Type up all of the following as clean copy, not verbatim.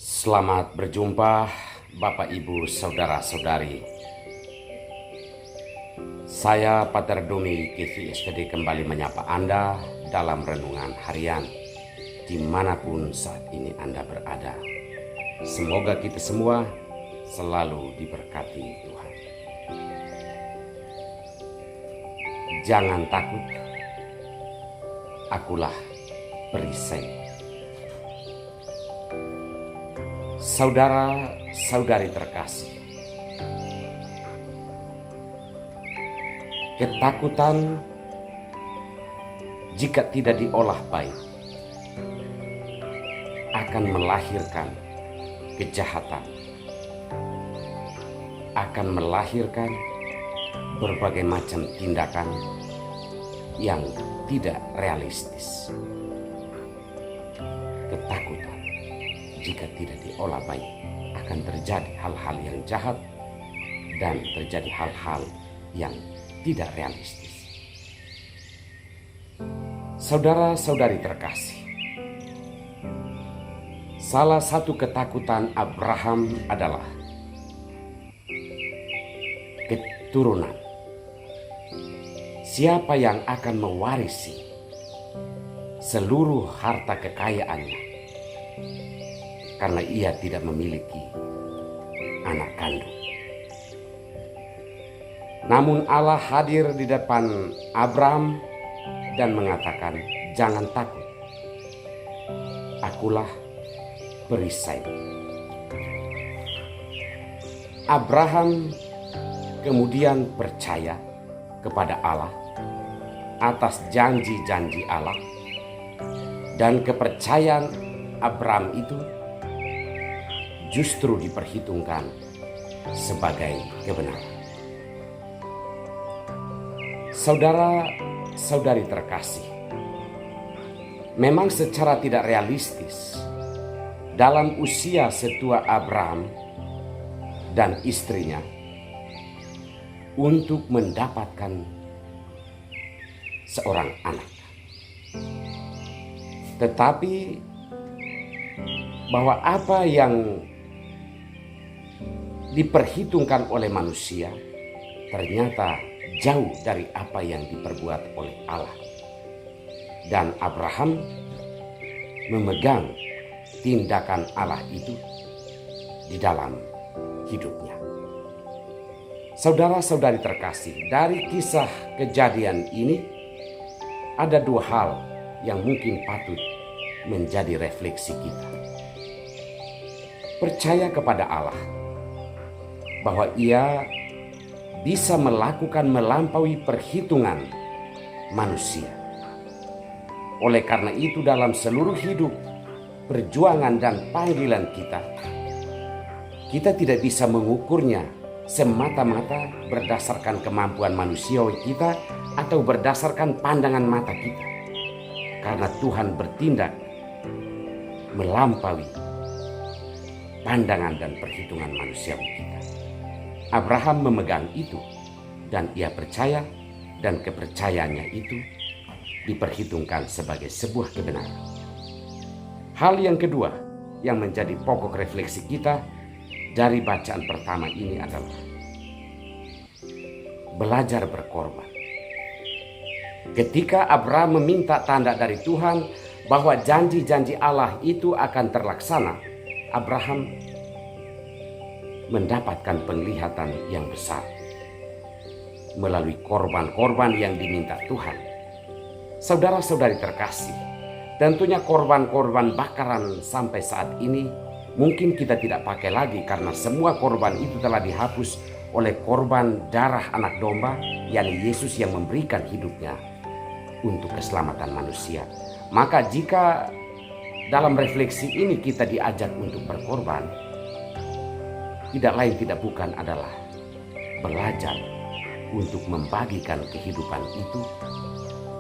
Selamat berjumpa Bapak Ibu Saudara-saudari. Saya Pater Domi KVSTD kembali menyapa Anda dalam renungan harian dimanapun saat ini Anda berada. Semoga kita semua selalu diberkati Tuhan. Jangan takut, akulah perisai. Saudara-saudari terkasih, ketakutan jika tidak diolah baik akan melahirkan kejahatan, akan melahirkan berbagai macam tindakan yang tidak realistis. Ketakutan jika tidak diolah baik akan terjadi hal-hal yang jahat dan terjadi hal-hal yang tidak realistis. Saudara-saudari terkasih, salah satu ketakutan Abraham adalah keturunan. Siapa yang akan mewarisi seluruh harta kekayaannya karena ia tidak memiliki anak kandung. Namun Allah hadir di depan Abraham dan mengatakan, "Jangan takut, akulah perisai." Abraham kemudian percaya kepada Allah atas janji-janji Allah, dan kepercayaan Abraham itu justru diperhitungkan sebagai kebenaran. Saudara-saudari terkasih, memang secara tidak realistis dalam usia setua Abraham dan istrinya untuk mendapatkan seorang anak. Tetapi bahwa apa yang diperhitungkan oleh manusia ternyata jauh dari apa yang diperbuat oleh Allah. Dan Abraham memegang tindakan Allah itu di dalam hidupnya. Saudara-saudari terkasih, dari kisah kejadian ini ada dua hal yang mungkin patut menjadi refleksi kita. Percaya kepada Allah bahwa ia bisa melakukan melampaui perhitungan manusia. Oleh karena itu dalam seluruh hidup, perjuangan dan panggilan kita tidak bisa mengukurnya semata-mata berdasarkan kemampuan manusiawi kita atau berdasarkan pandangan mata kita. Karena Tuhan bertindak melampaui pandangan dan perhitungan manusiawi kita. Abraham memegang itu dan ia percaya, dan kepercayaannya itu diperhitungkan sebagai sebuah kebenaran. Hal yang kedua yang menjadi pokok refleksi kita dari bacaan pertama ini adalah belajar berkorban. Ketika Abraham meminta tanda dari Tuhan bahwa janji-janji Allah itu akan terlaksana, Abraham mendapatkan penglihatan yang besar melalui korban-korban yang diminta Tuhan. Saudara-saudari terkasih, tentunya korban-korban bakaran sampai saat ini mungkin kita tidak pakai lagi karena semua korban itu telah dihapus oleh korban darah anak domba, yakni Yesus yang memberikan hidupnya untuk keselamatan manusia. Maka jika dalam refleksi ini kita diajak untuk berkorban, tidak lain tidak bukan adalah belajar untuk membagikan kehidupan itu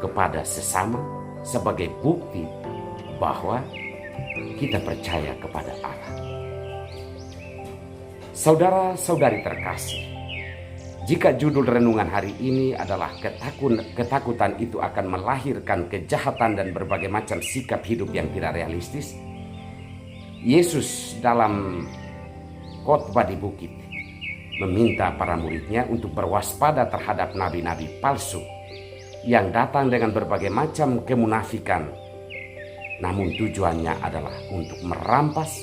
kepada sesama sebagai bukti bahwa kita percaya kepada Allah. Saudara-saudari terkasih, jika judul renungan hari ini adalah ketakutan itu akan melahirkan kejahatan dan berbagai macam sikap hidup yang tidak realistis, Yesus dalam khotbah di bukit meminta para muridnya untuk berwaspada terhadap nabi-nabi palsu yang datang dengan berbagai macam kemunafikan, namun tujuannya adalah untuk merampas,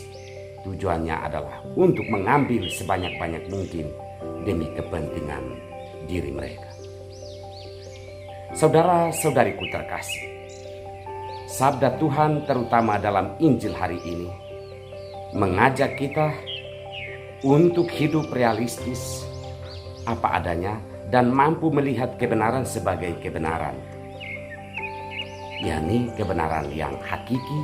tujuannya adalah untuk mengambil sebanyak-banyak mungkin demi kepentingan diri mereka. Saudara-saudariku terkasih, sabda Tuhan terutama dalam Injil hari ini mengajak kita untuk hidup realistis apa adanya dan mampu melihat kebenaran sebagai kebenaran, yakni kebenaran yang hakiki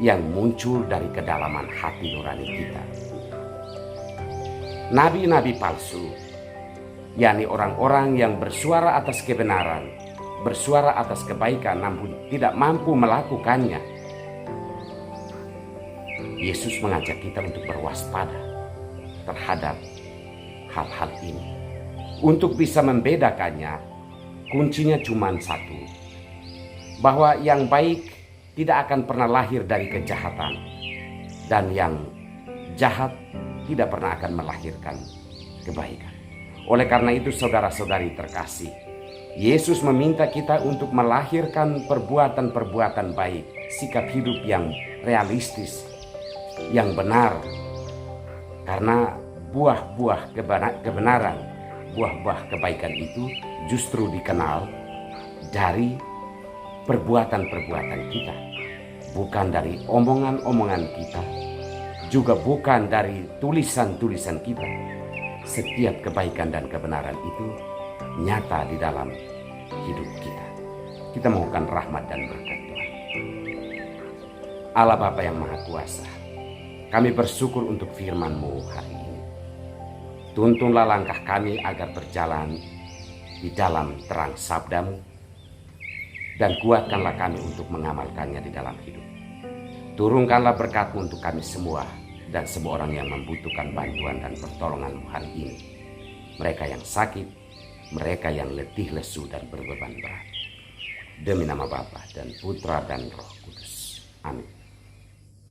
yang muncul dari kedalaman hati nurani kita. Nabi-nabi palsu, yakni orang-orang yang bersuara atas kebenaran, bersuara atas kebaikan namun tidak mampu melakukannya. Yesus mengajak kita untuk berwaspada terhadap hal-hal ini. Untuk bisa membedakannya, kuncinya cuma satu, bahwa yang baik tidak akan pernah lahir dari kejahatan, dan yang jahat tidak pernah akan melahirkan kebaikan. Oleh karena itu, saudara-saudari terkasih, Yesus meminta kita untuk melahirkan perbuatan-perbuatan baik, sikap hidup yang realistis, yang benar, karena buah-buah kebenaran, buah-buah kebaikan itu justru dikenal dari perbuatan-perbuatan kita, bukan dari omongan-omongan kita, juga bukan dari tulisan-tulisan kita. Setiap kebaikan dan kebenaran itu nyata di dalam hidup kita. Kita mohonkan rahmat dan berkat Tuhan. Allah Bapa yang Maha Kuasa, kami bersyukur untuk firman-Mu hari ini. Tuntunlah langkah kami agar berjalan di dalam terang sabda-Mu, dan kuatkanlah kami untuk mengamalkannya di dalam hidup. Turunkanlah berkat-Mu untuk kami semua dan semua orang yang membutuhkan bantuan dan pertolongan-Mu hari ini. Mereka yang sakit, mereka yang letih lesu dan berbeban berat. Demi nama Bapa dan Putra dan Roh Kudus. Amin.